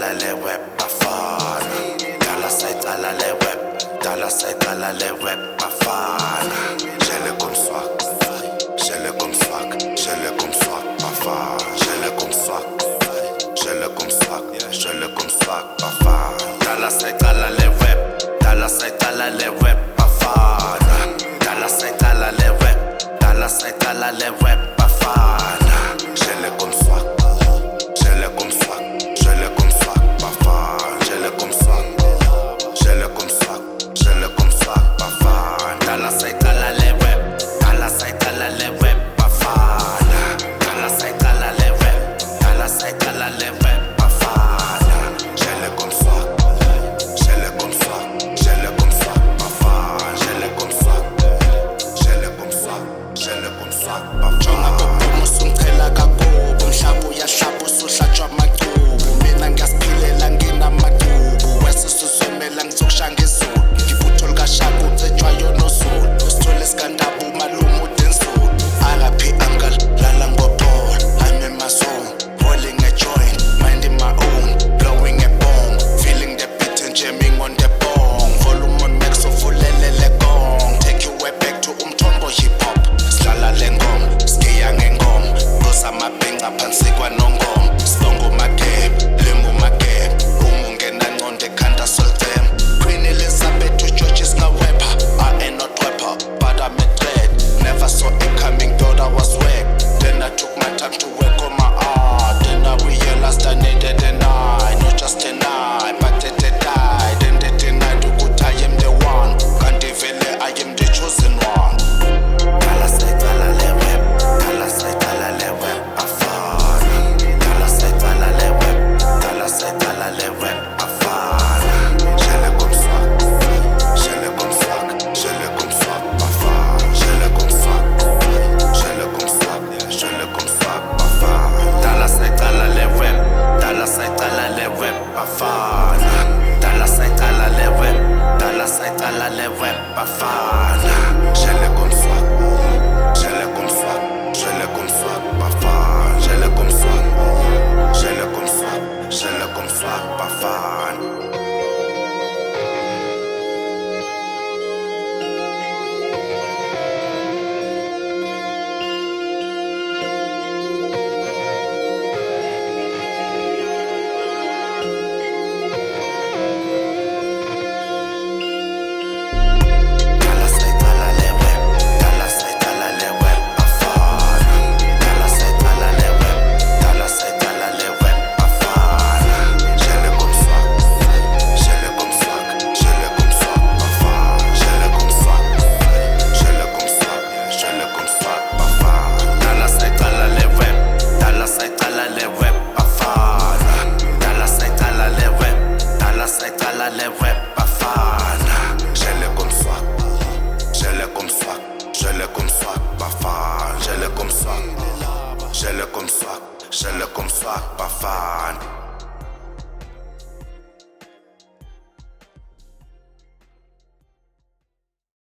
sayicala le web bafana. Dala sayicala le web, dala sayicala le web bafana. Jele comme swag, jele comme swag, jele comme swag bafana. Jele comme swag, jele comme swag, jele comme swag bafana. Dala sayicala le web, dala sayicala le web bafana. Dala sayicala le web, dala sayicala le web.